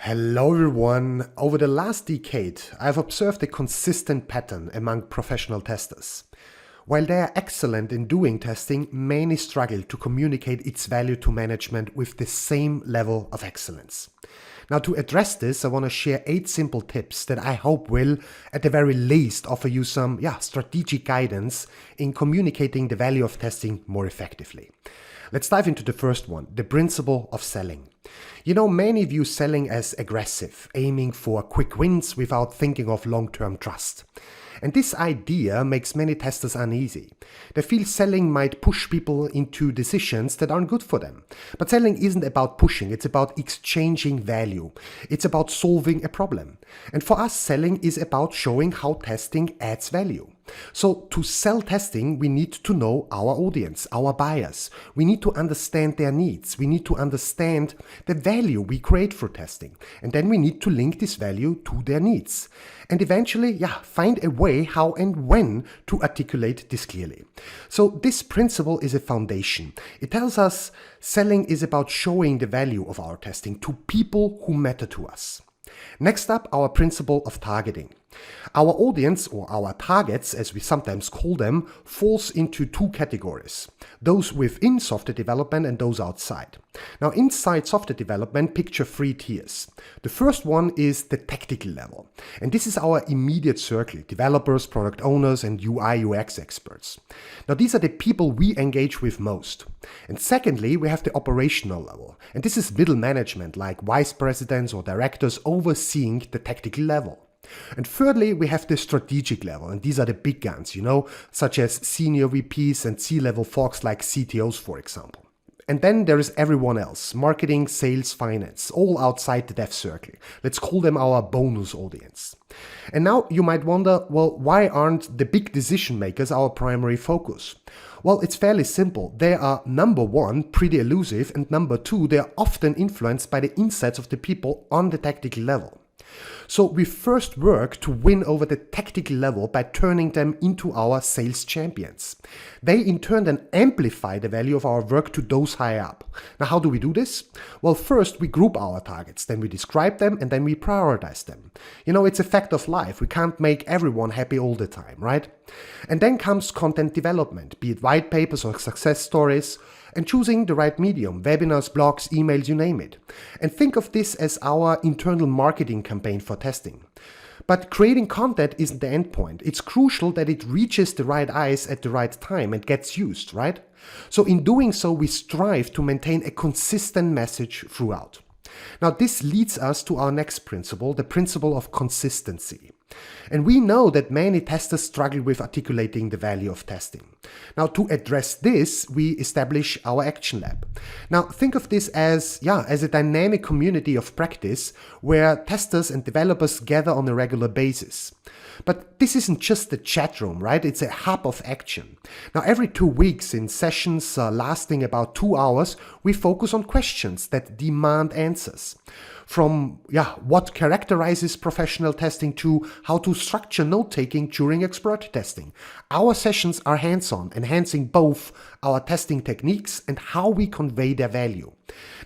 Hello everyone. Over the last decade, I've observed a consistent pattern among professional testers. While they are excellent in doing testing, many struggle to communicate its value to management with the same level of excellence. Now, to address this, I want to share 8 simple tips that I hope will, at the very least, offer you some strategic guidance in communicating the value of testing more effectively. Let's dive into the first one, the principle of selling. You know, many view selling as aggressive, aiming for quick wins without thinking of long-term trust. And this idea makes many testers uneasy. They feel selling might push people into decisions that aren't good for them. But selling isn't about pushing, it's about exchanging value. It's about solving a problem. And for us, selling is about showing how testing adds value. So to sell testing, we need to know our audience, our buyers. We need to understand their needs. We need to understand the value we create for testing. And then we need to link this value to their needs. And eventually, find a way how and when to articulate this clearly. So this principle is a foundation. It tells us selling is about showing the value of our testing to people who matter to us. Next up, our principle of targeting. Our audience, or our targets as we sometimes call them, falls into 2 categories. Those within software development and those outside. Now, inside software development, picture 3 tiers. The first one is the tactical level. And this is our immediate circle, developers, product owners, and UI UX experts. Now, these are the people we engage with most. And secondly, we have the operational level. And this is middle management, like vice presidents or directors overseeing the tactical level. And thirdly, we have the strategic level, and these are the big guns, such as senior VPs and C-level folks like CTOs, for example. And then there is everyone else, marketing, sales, finance, all outside the dev circle. Let's call them our bonus audience. And now you might wonder, well, why aren't the big decision makers our primary focus? Well, it's fairly simple. They are, number 1, pretty elusive, and number 2, they are often influenced by the insights of the people on the tactical level. So we first work to win over the tactical level by turning them into our sales champions. They in turn then amplify the value of our work to those higher up. Now, how do we do this? Well, first we group our targets, then we describe them, and then we prioritize them. It's a fact of life. We can't make everyone happy all the time, right? And then comes content development, be it white papers or success stories, and choosing the right medium, webinars, blogs, emails, you name it. And think of this as our internal marketing campaign for testing. But creating content isn't the end point. It's crucial that it reaches the right eyes at the right time and gets used, right? So in doing so, we strive to maintain a consistent message throughout. Now, this leads us to our next principle, the principle of consistency. And we know that many testers struggle with articulating the value of testing. Now, to address this, we establish our action lab. Now, think of this as a dynamic community of practice where testers and developers gather on a regular basis. But this isn't just a chat room, right? It's a hub of action. Now, every 2 weeks in sessions lasting about 2 hours, we focus on questions that demand answers. From what characterizes professional testing to how to structure note-taking during exploratory testing. Our sessions are hands-on, enhancing both our testing techniques and how we convey their value.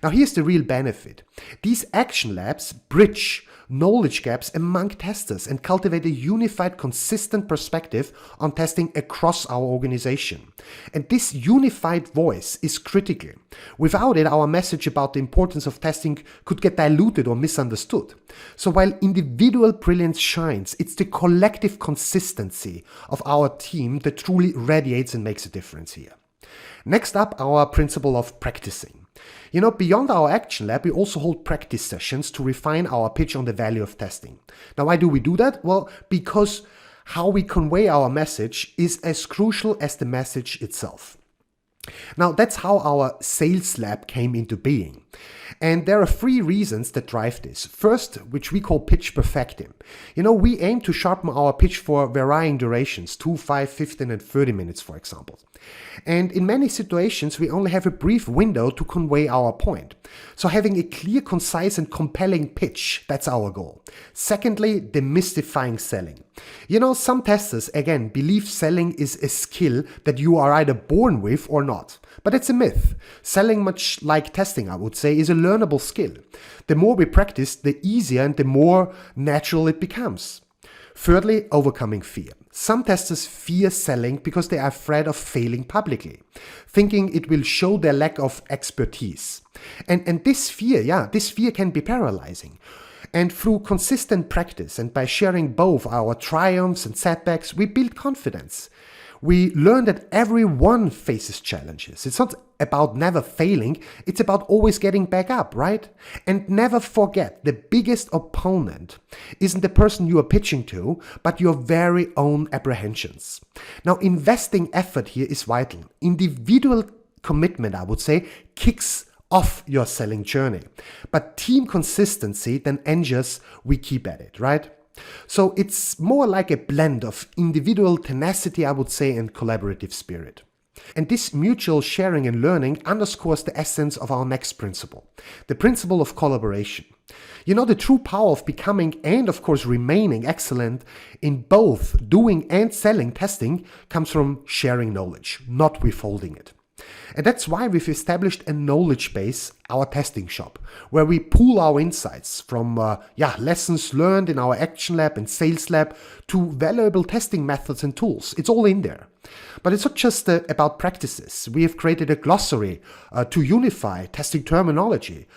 Now, here's the real benefit. These action labs bridge knowledge gaps among testers and cultivate a unified, consistent perspective on testing across our organization. And this unified voice is critical. Without it, our message about the importance of testing could get diluted or misunderstood. So while individual brilliance shines, it's the collective consistency of our team that truly radiates and makes a difference here. Next up, our principle of practicing. Beyond our action lab, we also hold practice sessions to refine our pitch on the value of testing. Now, why do we do that? Well, because how we convey our message is as crucial as the message itself. Now, that's how our sales lab came into being. And there are 3 reasons that drive this. First, which we call pitch perfecting. We aim to sharpen our pitch for varying durations, 2, 5, 15, and 30 minutes, for example. And in many situations, we only have a brief window to convey our point. So having a clear, concise, and compelling pitch, that's our goal. Secondly, demystifying selling. Some testers, again, believe selling is a skill that you are either born with or not. But it's a myth. Selling, much like testing, I would say, is a learnable skill. The more we practice, the easier and the more natural it becomes. Thirdly, overcoming fear. Some testers fear selling because they are afraid of failing publicly, thinking it will show their lack of expertise. And this fear can be paralyzing. And through consistent practice and by sharing both our triumphs and setbacks, we build confidence. We learn that everyone faces challenges. It's not about never failing, it's about always getting back up, right? And never forget, the biggest opponent isn't the person you are pitching to, but your very own apprehensions. Now, investing effort here is vital. Individual commitment, I would say, kicks off your selling journey. But team consistency then ensures we keep at it, right? So it's more like a blend of individual tenacity, I would say, and collaborative spirit. And this mutual sharing and learning underscores the essence of our next principle, the principle of collaboration. The true power of becoming and, of course, remaining excellent in both doing and selling testing comes from sharing knowledge, not withholding it. And that's why we've established a knowledge base, our testing shop, where we pool our insights from lessons learned in our action lab and sales lab to valuable testing methods and tools. It's all in there. But it's not just about practices. We have created a glossary to unify testing terminology.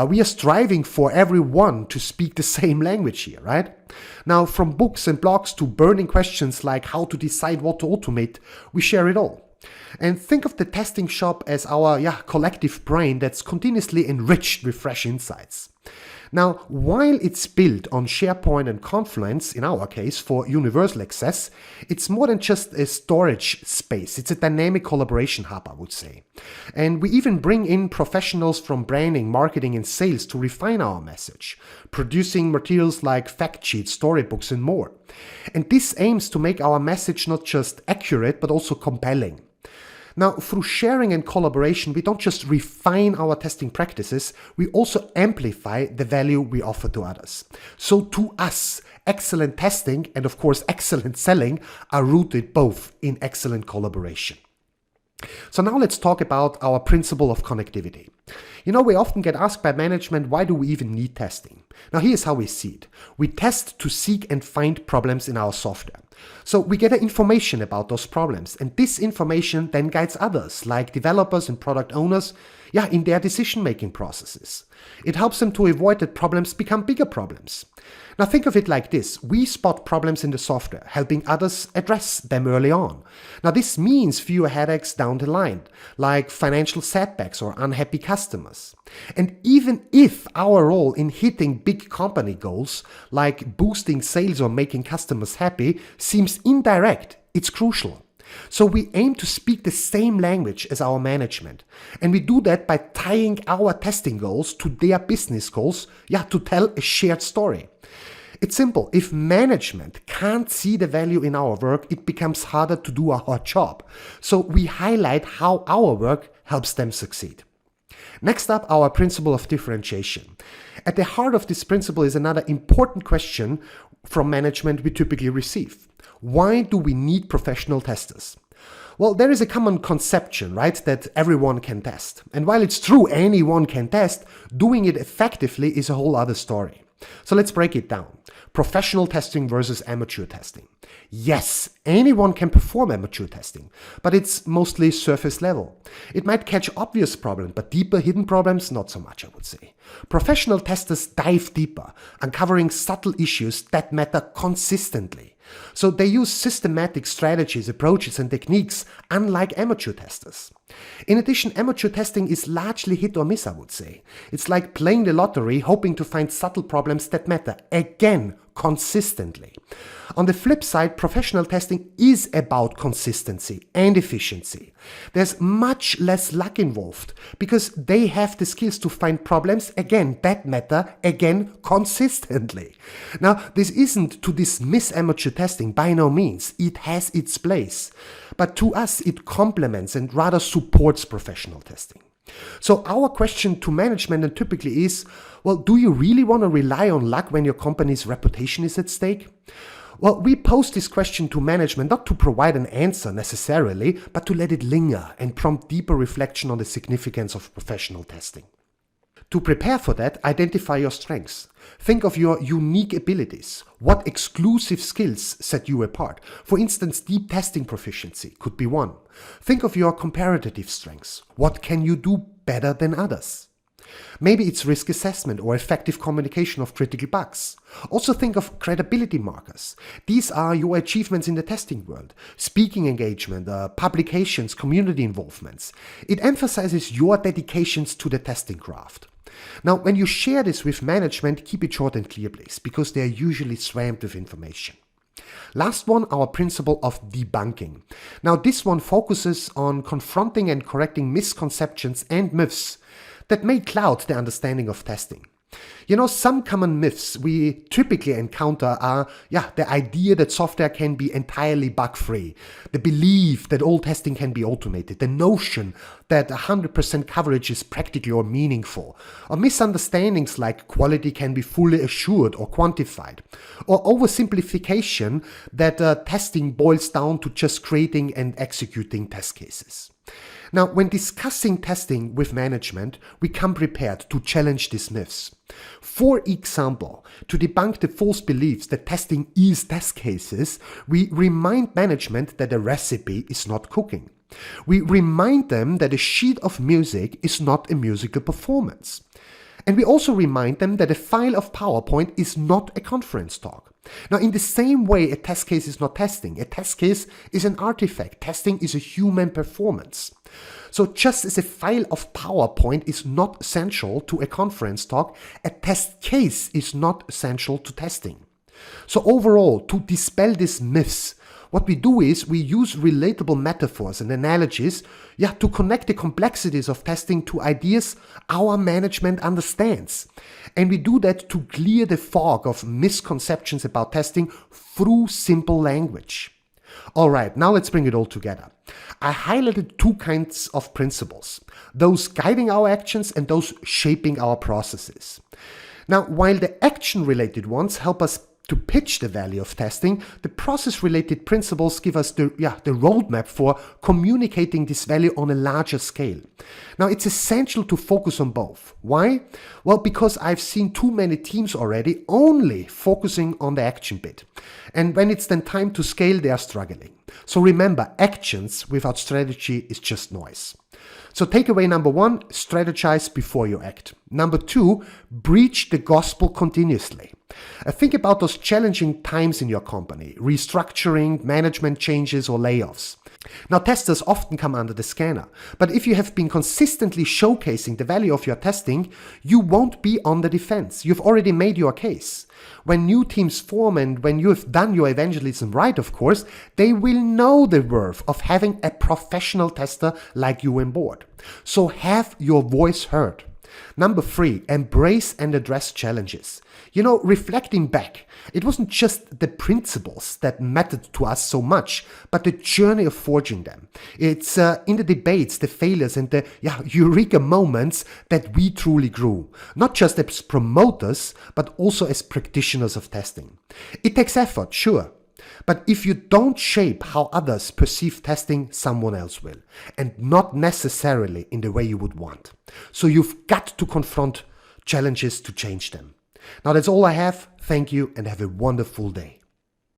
We are striving for everyone to speak the same language here, right? Now, from books and blogs to burning questions like how to decide what to automate, we share it all. And think of the testing shop as our collective brain that's continuously enriched with fresh insights. Now, while it's built on SharePoint and Confluence, in our case, for universal access, it's more than just a storage space. It's a dynamic collaboration hub, I would say. And we even bring in professionals from branding, marketing, and sales to refine our message, producing materials like fact sheets, storybooks, and more. And this aims to make our message not just accurate, but also compelling. Now, through sharing and collaboration, we don't just refine our testing practices, we also amplify the value we offer to others. So to us, excellent testing and of course excellent selling are rooted both in excellent collaboration. So now let's talk about our principle of connectivity. We often get asked by management, why do we even need testing? Now here's how we see it. We test to seek and find problems in our software. So we get information about those problems, and this information then guides others, like developers and product owners, in their decision-making processes. It helps them to avoid that problems become bigger problems. Now think of it like this. We spot problems in the software, helping others address them early on. Now this means fewer headaches down the line, like financial setbacks or unhappy customers. And even if our role in hitting big company goals, like boosting sales or making customers happy, seems indirect, it's crucial. So we aim to speak the same language as our management. And we do that by tying our testing goals to their business goals, to tell a shared story. It's simple. If management can't see the value in our work, it becomes harder to do our job. So we highlight how our work helps them succeed. Next up, our principle of differentiation. At the heart of this principle is another important question from management we typically receive. Why do we need professional testers? Well, there is a common conception, right, that everyone can test. And while it's true anyone can test, doing it effectively is a whole other story. So let's break it down. Professional testing versus amateur testing. Yes, anyone can perform amateur testing, but it's mostly surface level. It might catch obvious problems, but deeper hidden problems, not so much, I would say. Professional testers dive deeper, uncovering subtle issues that matter consistently. So they use systematic strategies, approaches, and techniques, unlike amateur testers. In addition, amateur testing is largely hit or miss, I would say. It's like playing the lottery, hoping to find subtle problems that matter, again, consistently. On the flip side, professional testing is about consistency and efficiency. There's much less luck involved because they have the skills to find problems, again, that matter, again, consistently. Now, this isn't to dismiss amateur testing, by no means. It has its place. But to us, it complements and rather supports professional testing. So our question to management and typically is, well, do you really want to rely on luck when your company's reputation is at stake? Well, we pose this question to management not to provide an answer necessarily, but to let it linger and prompt deeper reflection on the significance of professional testing. To prepare for that, identify your strengths. Think of your unique abilities. What exclusive skills set you apart? For instance, deep testing proficiency could be one. Think of your comparative strengths. What can you do better than others? Maybe it's risk assessment or effective communication of critical bugs. Also think of credibility markers. These are your achievements in the testing world. Speaking engagement, publications, community involvements. It emphasizes your dedications to the testing craft. Now, when you share this with management, keep it short and clear, please, because they are usually swamped with information. Last one, our principle of debunking. Now, this one focuses on confronting and correcting misconceptions and myths that may cloud the understanding of testing. You know, some common myths we typically encounter are, the idea that software can be entirely bug-free, the belief that all testing can be automated, the notion that 100% coverage is practical or meaningful, or misunderstandings like quality can be fully assured or quantified, or oversimplification that testing boils down to just creating and executing test cases. Now, when discussing testing with management, we come prepared to challenge these myths. For example, to debunk the false beliefs that testing is test cases, we remind management that a recipe is not cooking. We remind them that a sheet of music is not a musical performance. And we also remind them that a file of PowerPoint is not a conference talk. Now, in the same way, a test case is not testing. A test case is an artifact. Testing is a human performance. So just as a file of PowerPoint is not essential to a conference talk, a test case is not essential to testing. So overall, to dispel these myths, what we do is we use relatable metaphors and analogies to connect the complexities of testing to ideas our management understands. And we do that to clear the fog of misconceptions about testing through simple language. All right, now let's bring it all together. I highlighted two kinds of principles, those guiding our actions and those shaping our processes. Now, while the action-related ones help us to pitch the value of testing, the process-related principles give us the roadmap for communicating this value on a larger scale. Now, it's essential to focus on both. Why? Well, because I've seen too many teams already only focusing on the action bit. And when it's then time to scale, they are struggling. So remember, actions without strategy is just noise. So takeaway number one, strategize before you act. Number two, preach the gospel continuously. Think about those challenging times in your company, restructuring, management changes, or layoffs. Now, testers often come under the scanner, but if you have been consistently showcasing the value of your testing, you won't be on the defense. You've already made your case. When new teams form and when you have done your evangelism right, of course, they will know the worth of having a professional tester like you on board. So have your voice heard. Number three, embrace and address challenges. You know, reflecting back, it wasn't just the principles that mattered to us so much, but the journey of forging them. It's in the debates, the failures, and the eureka moments that we truly grew. Not just as promoters, but also as practitioners of testing. It takes effort, sure. But if you don't shape how others perceive testing, someone else will. And not necessarily in the way you would want. So you've got to confront challenges to change them. Now that's all I have. Thank you and have a wonderful day.